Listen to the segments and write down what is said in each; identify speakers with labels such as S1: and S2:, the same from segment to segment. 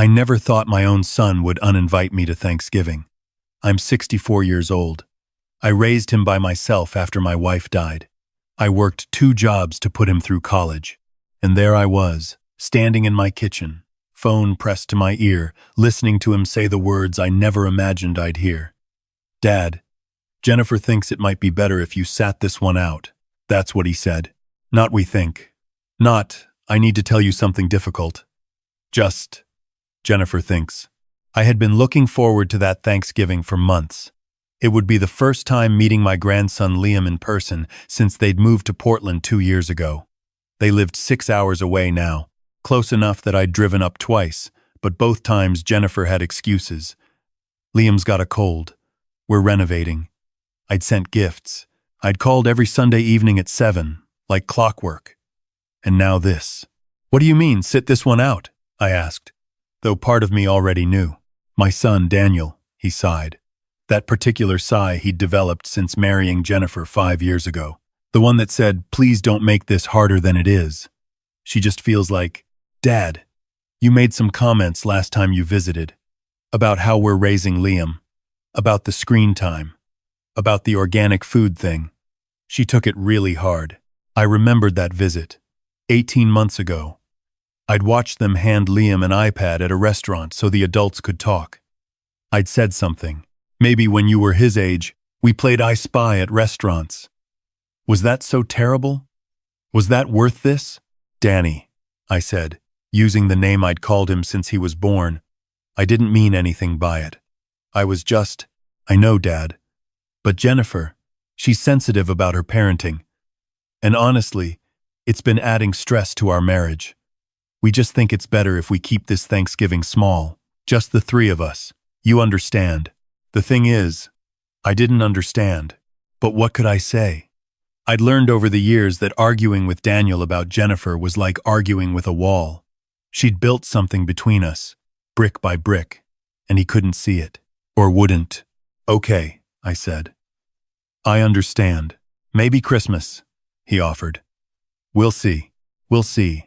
S1: I never thought my own son would uninvite me to Thanksgiving. I'm 64 years old. I raised him by myself after my wife died. I worked 2 jobs to put him through college. And there I was, standing in my kitchen, phone pressed to my ear, listening to him say the words I never imagined I'd hear. "Dad, Jennifer thinks it might be better if you sat this one out." That's what he said. Not "we think." Not, "I need to tell you something difficult." Just, "Jennifer thinks." I had been looking forward to that Thanksgiving for months. It would be the first time meeting my grandson Liam in person since they'd moved to Portland 2 years ago. They lived 6 hours away now, close enough that I'd driven up twice, but both times Jennifer had excuses. "Liam's got a cold. We're renovating." I'd sent gifts. I'd called every Sunday evening at 7, like clockwork. And now this. "What do you mean, sit this one out?" I asked, though part of me already knew. "My son, Daniel," he sighed. That particular sigh he'd developed since marrying Jennifer 5 years ago. The one that said, "Please don't make this harder than it is." She just feels like, "Dad, you made some comments last time you visited about how we're raising Liam, about the screen time, about the organic food thing." She took it really hard. I remembered that visit, 18 months ago. I'd watched them hand Liam an iPad at a restaurant so the adults could talk. I'd said something. "Maybe when you were his age, we played I Spy at restaurants." Was that so terrible? Was that worth this? "Danny," I said, using the name I'd called him since he was born. I didn't mean anything by it. I was just, "I know, Dad. But Jennifer, she's sensitive about her parenting. And honestly, it's been adding stress to our marriage. We just think it's better if we keep this Thanksgiving small, just the 3 of us. You understand." The thing is, I didn't understand. But what could I say? I'd learned over the years that arguing with Daniel about Jennifer was like arguing with a wall. She'd built something between us, brick by brick, and he couldn't see it, or wouldn't. "Okay," I said. "I understand. Maybe Christmas," he offered. "We'll see. We'll see."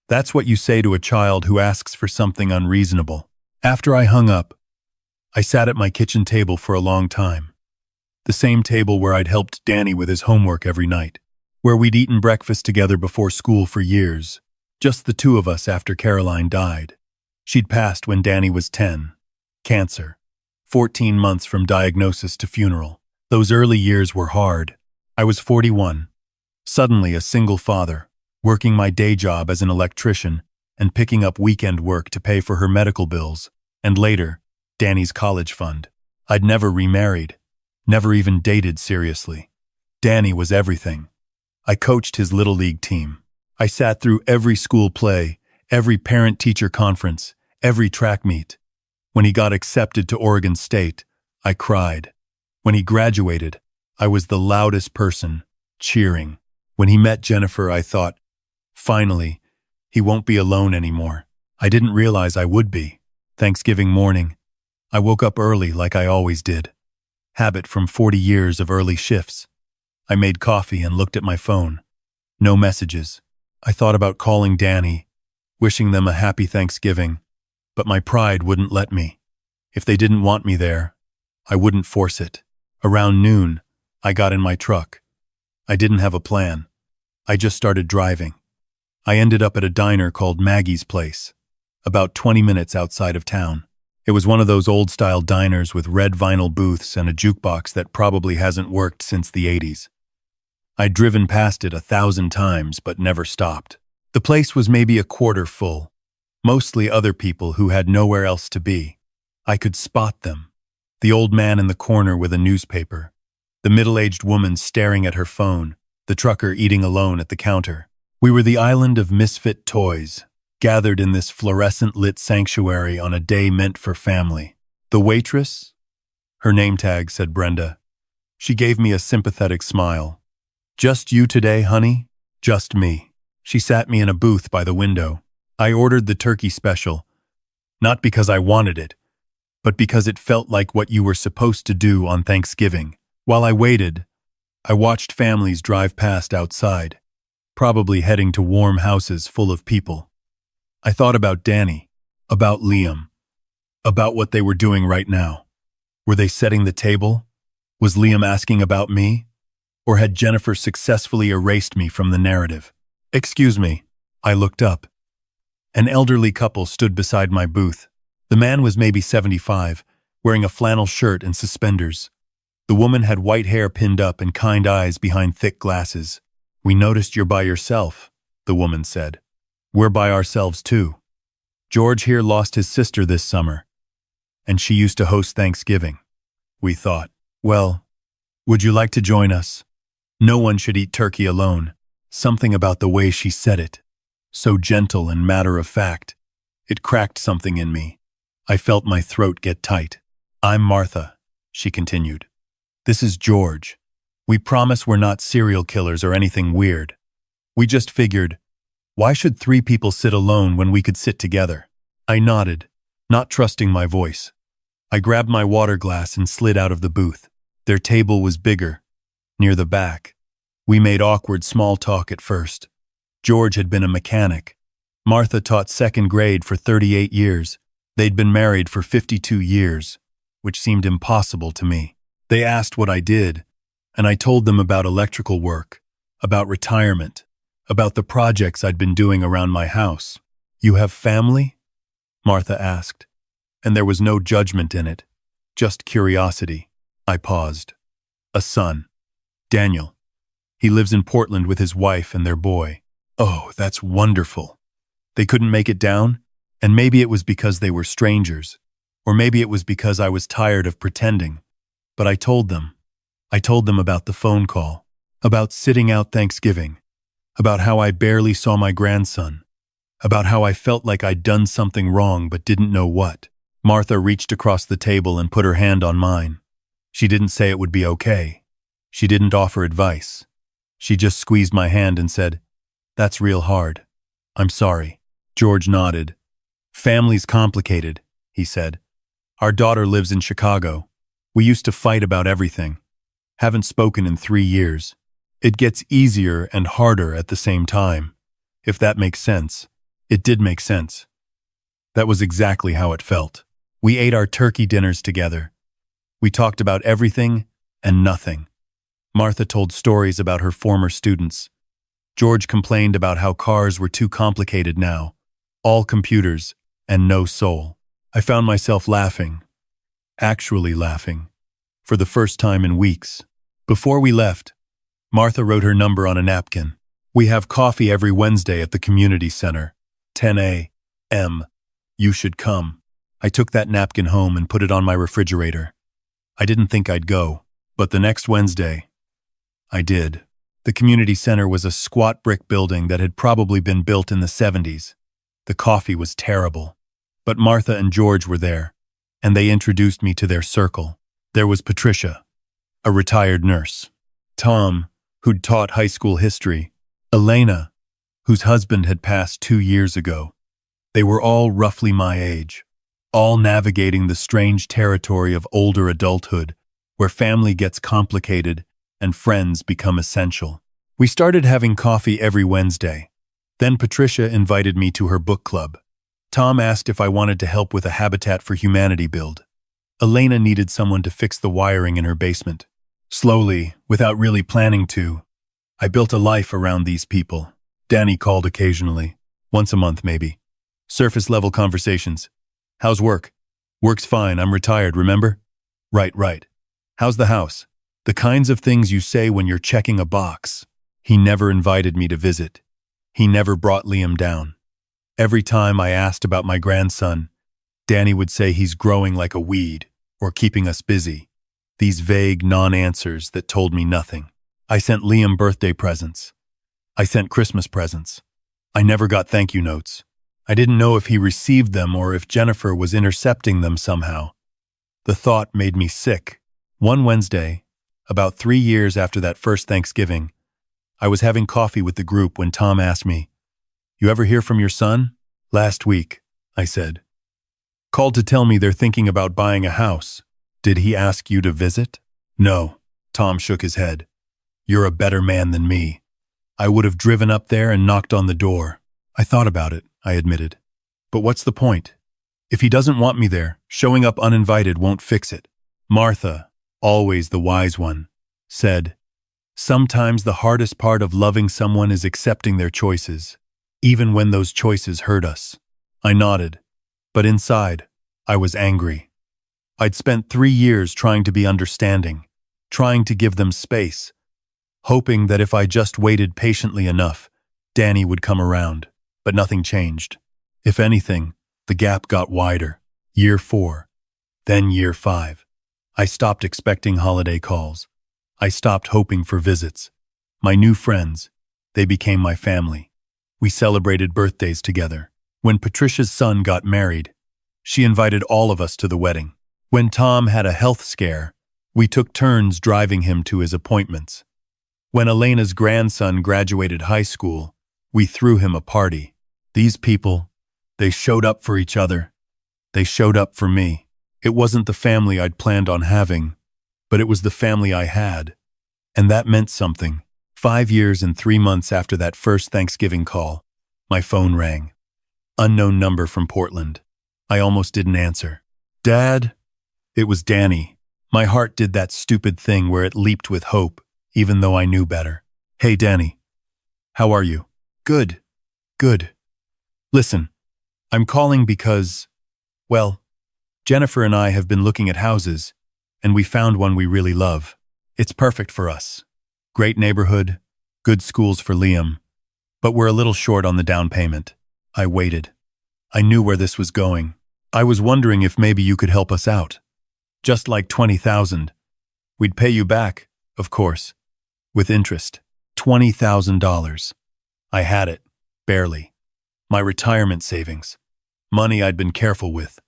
S1: That's what you say to a child who asks for something unreasonable. After I hung up, I sat at my kitchen table for a long time. The same table where I'd helped Danny with his homework every night, where we'd eaten breakfast together before school for years, just the 2 of us after Caroline died. She'd passed when Danny was 10. Cancer. 14 months from diagnosis to funeral. Those early years were hard. I was 41. Suddenly a single father, working my day job as an electrician and picking up weekend work to pay for her medical bills, and later, Danny's college fund. I'd never remarried, never even dated seriously. Danny was everything. I coached his Little League team. I sat through every school play, every parent-teacher conference, every track meet. When he got accepted to Oregon State, I cried. When he graduated, I was the loudest person, cheering. When he met Jennifer, I thought, finally, he won't be alone anymore. I didn't realize I would be. Thanksgiving morning, I woke up early like I always did. Habit from 40 years of early shifts. I made coffee and looked at my phone. No messages. I thought about calling Danny, wishing them a happy Thanksgiving, but my pride wouldn't let me. If they didn't want me there, I wouldn't force it. Around noon, I got in my truck. I didn't have a plan. I just started driving. I ended up at a diner called Maggie's Place, about 20 minutes outside of town. It was one of those old-style diners with red vinyl booths and a jukebox that probably hasn't worked since the 80s. I'd driven past it 1,000 times but never stopped. The place was maybe a quarter full, mostly other people who had nowhere else to be. I could spot them. The old man in the corner with a newspaper, the middle-aged woman staring at her phone, the trucker eating alone at the counter. We were the island of misfit toys, gathered in this fluorescent-lit sanctuary on a day meant for family. The waitress? Her name tag said Brenda. She gave me a sympathetic smile. "Just you today, honey?" "Just me." She sat me in a booth by the window. I ordered the turkey special, not because I wanted it, but because it felt like what you were supposed to do on Thanksgiving. While I waited, I watched families drive past outside, probably heading to warm houses full of people. I thought about Danny. About Liam. About what they were doing right now. Were they setting the table? Was Liam asking about me? Or had Jennifer successfully erased me from the narrative? Excuse me. I looked up. An elderly couple stood beside my booth. The man was maybe 75, wearing a flannel shirt and suspenders. The woman had white hair pinned up and kind eyes behind thick glasses. "We noticed you're by yourself," the woman said. "We're by ourselves too. George here lost his sister this summer, and she used to host Thanksgiving. We thought, well, would you like to join us? No one should eat turkey alone." Something about the way she said it, so gentle and matter-of-fact, it cracked something in me. I felt my throat get tight. "I'm Martha," she continued. "This is George. We promise we're not serial killers or anything weird. We just figured, why should 3 people sit alone when we could sit together?" I nodded, not trusting my voice. I grabbed my water glass and slid out of the booth. Their table was bigger, near the back. We made awkward small talk at first. George had been a mechanic. Martha taught second grade for 38 years. They'd been married for 52 years, which seemed impossible to me. They asked what I did, and I told them about electrical work, about retirement, about the projects I'd been doing around my house. "You have family?" Martha asked, and there was no judgment in it, just curiosity. I paused. "A son. Daniel. He lives in Portland with his wife and their boy." "Oh, that's wonderful." They couldn't make it down, and maybe it was because they were strangers, or maybe it was because I was tired of pretending. But I told them. I told them about the phone call, about sitting out Thanksgiving, about how I barely saw my grandson, about how I felt like I'd done something wrong but didn't know what. Martha reached across the table and put her hand on mine. She didn't say it would be okay. She didn't offer advice. She just squeezed my hand and said, "That's real hard. I'm sorry." George nodded. "Family's complicated," he said. "Our daughter lives in Chicago. We used to fight about everything. Haven't spoken in 3 years. It gets easier and harder at the same time. If that makes sense." It did make sense. That was exactly how it felt. We ate our turkey dinners together. We talked about everything and nothing. Martha told stories about her former students. George complained about how cars were too complicated now, all computers and no soul. I found myself laughing, actually laughing, for the first time in weeks. Before we left, Martha wrote her number on a napkin. "We have coffee every Wednesday at the community center, 10 a.m. You should come." I took that napkin home and put it on my refrigerator. I didn't think I'd go, but the next Wednesday, I did. The community center was a squat brick building that had probably been built in the 70s. The coffee was terrible. But Martha and George were there, and they introduced me to their circle. There was Patricia, a retired nurse. Tom, who'd taught high school history. Elena, whose husband had passed 2 years ago. They were all roughly my age, all navigating the strange territory of older adulthood, where family gets complicated and friends become essential. We started having coffee every Wednesday. Then Patricia invited me to her book club. Tom asked if I wanted to help with a Habitat for Humanity build. Elena needed someone to fix the wiring in her basement. Slowly, without really planning to, I built a life around these people. Danny called occasionally, once a month maybe. Surface-level conversations. "How's work?" "Work's fine, I'm retired, remember?" Right. "How's the house?" The kinds of things you say when you're checking a box. He never invited me to visit. He never brought Liam down. Every time I asked about my grandson, Danny would say he's growing like a weed or keeping us busy. These vague non-answers that told me nothing. I sent Liam birthday presents. I sent Christmas presents. I never got thank you notes. I didn't know if he received them or if Jennifer was intercepting them somehow. The thought made me sick. One Wednesday, about 3 years after that first Thanksgiving, I was having coffee with the group when Tom asked me, "You ever hear from your son?" "Last week," I said. "Called to tell me they're thinking about buying a house. Did he ask you to visit?" "No," Tom shook his head. "You're a better man than me. I would have driven up there and knocked on the door." "I thought about it," I admitted. "But what's the point? If he doesn't want me there, showing up uninvited won't fix it. Martha, always the wise one, said, sometimes the hardest part of loving someone is accepting their choices, even when those choices hurt us. I nodded, but inside, I was angry. I'd spent 3 years trying to be understanding, trying to give them space, hoping that if I just waited patiently enough, Danny would come around. But nothing changed. If anything, the gap got wider. Year 4, then year 5. I stopped expecting holiday calls. I stopped hoping for visits. My new friends, they became my family. We celebrated birthdays together. When Patricia's son got married, she invited all of us to the wedding. When Tom had a health scare, we took turns driving him to his appointments. When Elena's grandson graduated high school, we threw him a party. These people, they showed up for each other. They showed up for me. It wasn't the family I'd planned on having, but it was the family I had. And that meant something. 5 years and 3 months after that first Thanksgiving call, my phone rang. Unknown number from Portland. I almost didn't answer. Dad? It was Danny. My heart did that stupid thing where it leaped with hope, even though I knew better. Hey, Danny. How are you? Good. Good. Listen, I'm calling because, well, Jennifer and I have been looking at houses, and we found one we really love. It's perfect for us. Great neighborhood, good schools for Liam, but we're a little short on the down payment. I waited. I knew where this was going. I was wondering if maybe you could help us out. Just like $20,000. We'd pay you back, of course, with interest. $20,000. I had it, barely. My retirement savings. Money I'd been careful with.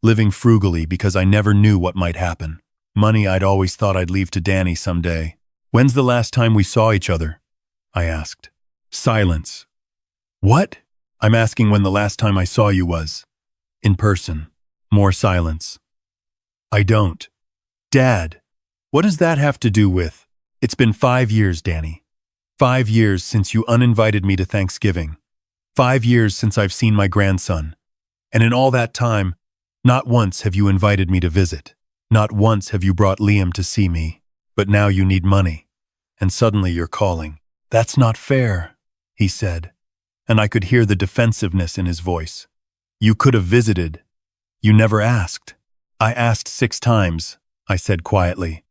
S1: Living frugally because I never knew what might happen. Money I'd always thought I'd leave to Danny someday. When's the last time we saw each other? I asked. Silence. What? I'm asking when the last time I saw you was. In person. More silence. I don't. Dad, what does that have to do with? It's been 5 years, Danny. 5 years since you uninvited me to Thanksgiving. 5 years since I've seen my grandson. And in all that time, not once have you invited me to visit. Not once have you brought Liam to see me. But now you need money. And suddenly you're calling. That's not fair, he said. And I could hear the defensiveness in his voice. You could have visited. You never asked. I asked 6 times, I said quietly.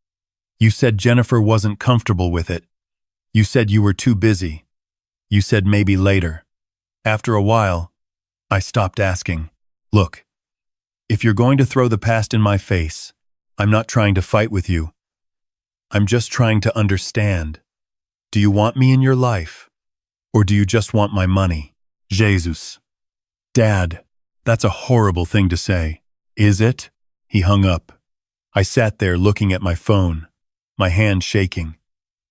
S1: You said Jennifer wasn't comfortable with it. You said you were too busy. You said maybe later. After a while, I stopped asking. Look, if you're going to throw the past in my face, I'm not trying to fight with you. I'm just trying to understand. Do you want me in your life? Or do you just want my money? Jesus. Dad, that's a horrible thing to say. Is it? He hung up. I sat there looking at my phone, my hand shaking.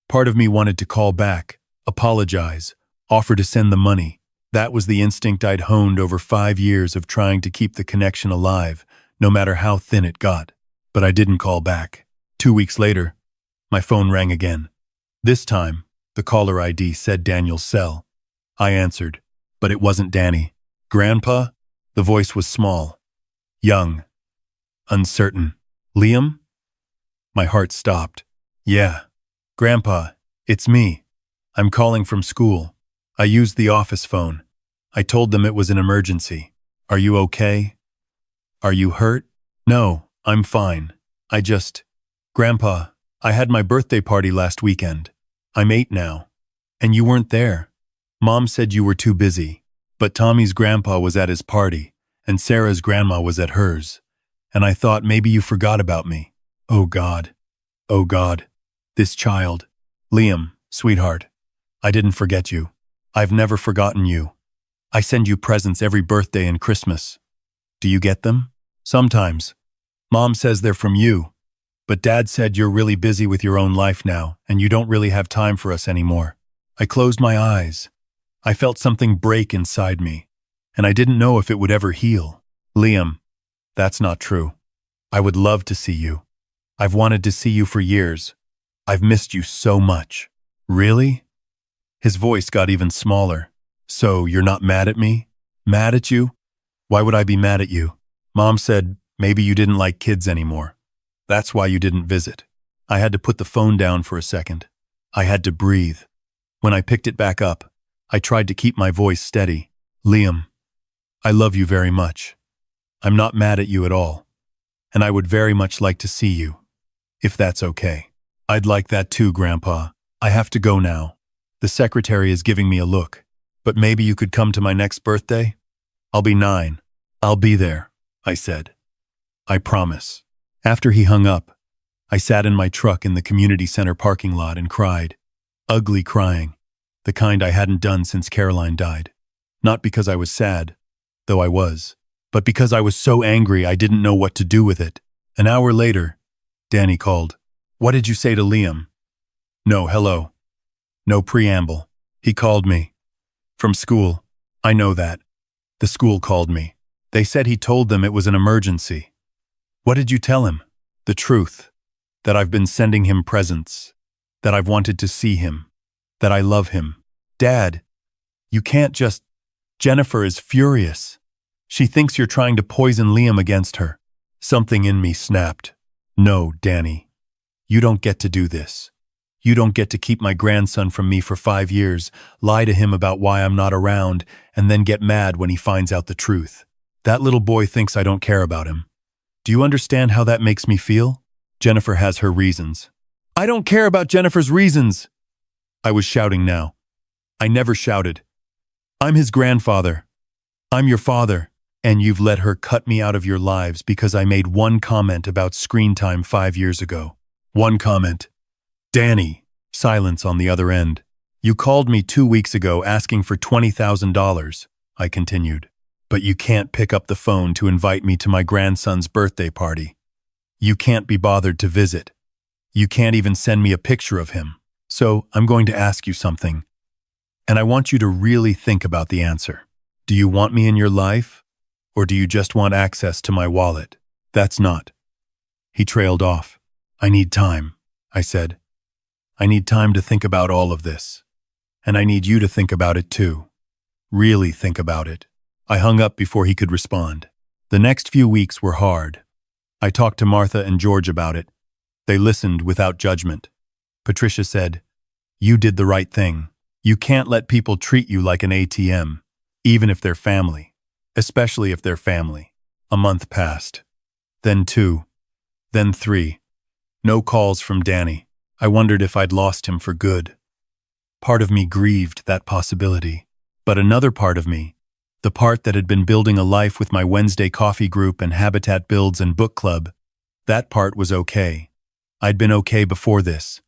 S1: Part of me wanted to call back, apologize, offer to send the money. That was the instinct I'd honed over 5 years of trying to keep the connection alive, no matter how thin it got. But I didn't call back. 2 weeks later, my phone rang again. This time, the caller ID said Daniel's cell. I answered, but it wasn't Danny. Grandpa? The voice was small, young, uncertain. Liam? My heart stopped. Yeah. Grandpa, it's me. I'm calling from school. I used the office phone. I told them it was an emergency. Are you okay? Are you hurt? No, I'm fine. Grandpa, I had my birthday party last weekend. I'm 8 now. And you weren't there. Mom said you were too busy. But Tommy's grandpa was at his party, and Sarah's grandma was at hers. And I thought maybe you forgot about me. Oh God. Oh God. This child. Liam, sweetheart. I didn't forget you. I've never forgotten you. I send you presents every birthday and Christmas. Do you get them? Sometimes. Mom says they're from you. But Dad said you're really busy with your own life now, and you don't really have time for us anymore. I closed my eyes. I felt something break inside me, and I didn't know if it would ever heal. Liam, that's not true. I would love to see you. I've wanted to see you for years. I've missed you so much. Really? His voice got even smaller. So, you're not mad at me? Mad at you? Why would I be mad at you? Mom said, maybe you didn't like kids anymore. That's why you didn't visit. I had to put the phone down for a second. I had to breathe. When I picked it back up, I tried to keep my voice steady. Liam, I love you very much. I'm not mad at you at all. And I would very much like to see you. If that's okay. I'd like that too, Grandpa. I have to go now. The secretary is giving me a look. But maybe you could come to my next birthday? I'll be 9. I'll be there, I said. I promise. After he hung up, I sat in my truck in the community center parking lot and cried. Ugly crying. The kind I hadn't done since Caroline died. Not because I was sad, though I was, but because I was so angry I didn't know what to do with it. An hour later, Danny called. What did you say to Liam? No hello. No preamble. He called me. From school. I know that. The school called me. They said he told them it was an emergency. What did you tell him? The truth. That I've been sending him presents. That I've wanted to see him. That I love him. Dad, you can't just… Jennifer is furious. She thinks you're trying to poison Liam against her. Something in me snapped. No, Danny. You don't get to do this. You don't get to keep my grandson from me for 5 years, lie to him about why I'm not around, and then get mad when he finds out the truth. That little boy thinks I don't care about him. Do you understand how that makes me feel? Jennifer has her reasons. I don't care about Jennifer's reasons! I was shouting now. I never shouted. I'm his grandfather. I'm your father, and you've let her cut me out of your lives because I made one comment about screen time 5 years ago. One comment. Danny. Silence on the other end. You called me 2 weeks ago asking for $20,000, I continued. But you can't pick up the phone to invite me to my grandson's birthday party. You can't be bothered to visit. You can't even send me a picture of him. So I'm going to ask you something. And I want you to really think about the answer. Do you want me in your life? Or do you just want access to my wallet? That's not. He trailed off. I need time, I said. I need time to think about all of this. And I need you to think about it too. Really think about it. I hung up before he could respond. The next few weeks were hard. I talked to Martha and George about it. They listened without judgment. Patricia said, You did the right thing. You can't let people treat you like an ATM, even if they're family, especially if they're family. A month passed. Then 2. Then 3. No calls from Danny. I wondered if I'd lost him for good. Part of me grieved that possibility. But another part of me, the part that had been building a life with my Wednesday coffee group and Habitat Builds and book club, that part was okay. I'd been okay before this.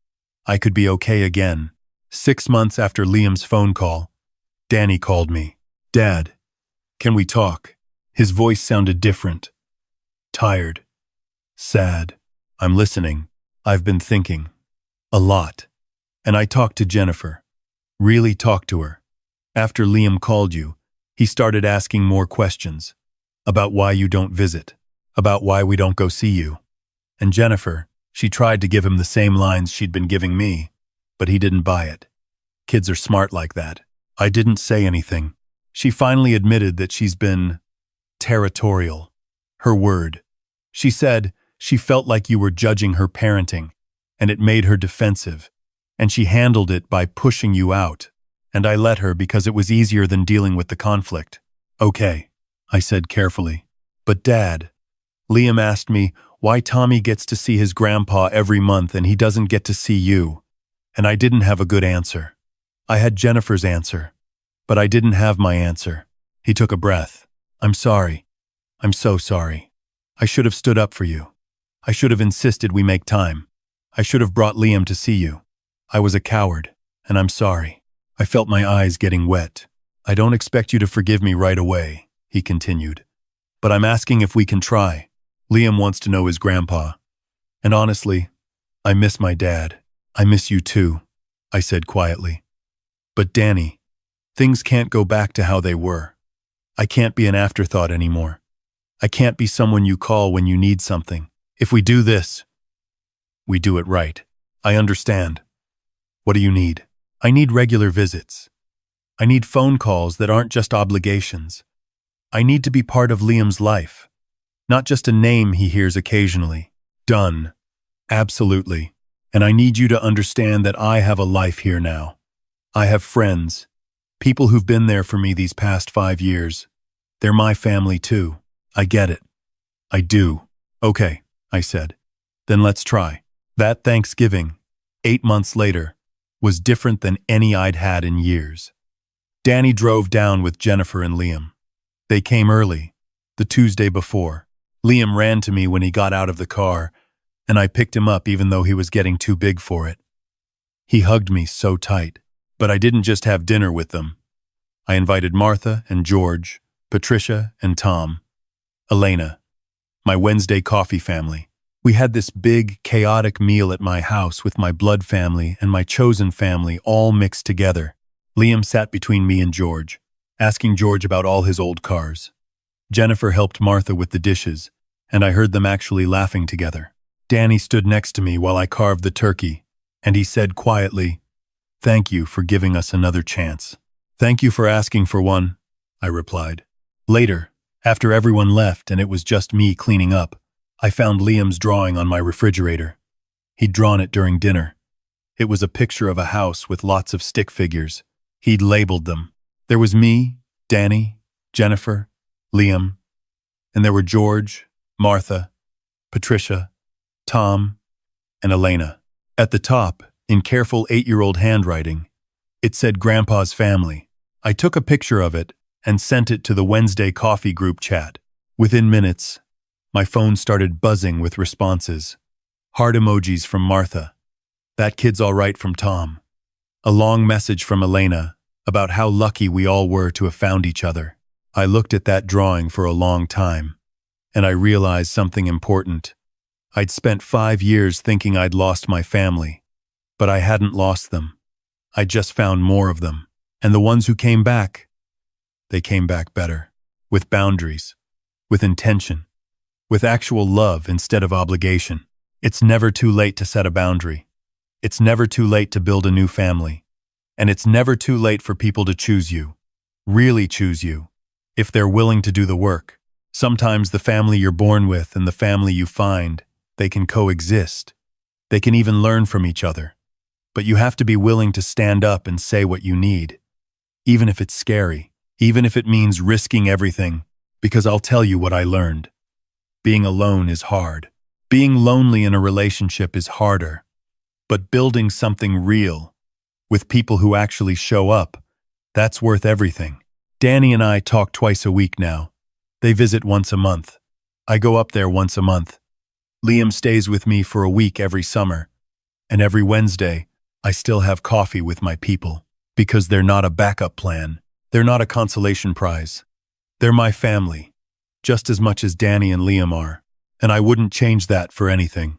S1: I could be okay again. 6 months after Liam's phone call, Danny called me. Dad, can we talk? His voice sounded different. Tired. Sad. I'm listening. I've been thinking. A lot. And I talked to Jennifer. Really talked to her. After Liam called you, he started asking more questions. About why you don't visit. About why we don't go see you. And Jennifer, she tried to give him the same lines she'd been giving me, but he didn't buy it. Kids are smart like that. I didn't say anything. She finally admitted that she's been territorial. Her word. She said she felt like you were judging her parenting, and it made her defensive, and she handled it by pushing you out, and I let her because it was easier than dealing with the conflict. Okay, I said carefully. But Dad, Liam asked me why Tommy gets to see his grandpa every month and he doesn't get to see you, and I didn't have a good answer. I had Jennifer's answer, but I didn't have my answer. He took a breath. I'm sorry. I'm so sorry. I should have stood up for you. I should have insisted we make time. I should have brought Liam to see you. I was a coward, and I'm sorry. I felt my eyes getting wet. I don't expect you to forgive me right away, he continued. But I'm asking if we can try. Liam wants to know his grandpa. And honestly, I miss my dad. I miss you too, I said quietly. But Danny, things can't go back to how they were. I can't be an afterthought anymore. I can't be someone you call when you need something. If we do this, we do it right. I understand. What do you need? I need regular visits. I need phone calls that aren't just obligations. I need to be part of Liam's life. Not just a name he hears occasionally. Done. Absolutely. And I need you to understand that I have a life here now. I have friends. People who've been there for me these past 5 years. They're my family too. I get it. I do. Okay, I said. Then let's try. That Thanksgiving, 8 months later, was different than any I'd had in years. Danny drove down with Jennifer and Liam. They came early, the Tuesday before. Liam ran to me when he got out of the car, and I picked him up even though he was getting too big for it. He hugged me so tight, but I didn't just have dinner with them. I invited Martha and George, Patricia and Tom, Elena, my Wednesday coffee family. We had this big, chaotic meal at my house with my blood family and my chosen family all mixed together. Liam sat between me and George, asking George about all his old cars. Jennifer helped Martha with the dishes, and I heard them actually laughing together. Danny stood next to me while I carved the turkey, and he said quietly, "Thank you for giving us another chance." "Thank you for asking for one," I replied. Later, after everyone left and it was just me cleaning up, I found Liam's drawing on my refrigerator. He'd drawn it during dinner. It was a picture of a house with lots of stick figures. He'd labeled them. There was me, Danny, Jennifer, Liam, and there were George, Martha, Patricia, Tom, and Elena. At the top, in careful 8-year-old handwriting, it said Grandpa's family. I took a picture of it and sent it to the Wednesday coffee group chat. Within minutes, my phone started buzzing with responses. Heart emojis from Martha. "That kid's all right" from Tom. A long message from Elena about how lucky we all were to have found each other. I looked at that drawing for a long time, and I realized something important. I'd spent 5 years thinking I'd lost my family, but I hadn't lost them. I just found more of them. And the ones who came back, they came back better, with boundaries, with intention, with actual love instead of obligation. It's never too late to set a boundary. It's never too late to build a new family. And it's never too late for people to choose you, really choose you, if they're willing to do the work. Sometimes the family you're born with and the family you find, they can coexist. They can even learn from each other. But you have to be willing to stand up and say what you need, even if it's scary, even if it means risking everything, because I'll tell you what I learned. Being alone is hard. Being lonely in a relationship is harder. But building something real, with people who actually show up, that's worth everything. Danny and I talk twice a week now. They visit once a month. I go up there once a month. Liam stays with me for a week every summer. And every Wednesday, I still have coffee with my people. Because they're not a backup plan. They're not a consolation prize. They're my family, just as much as Danny and Liam are. And I wouldn't change that for anything.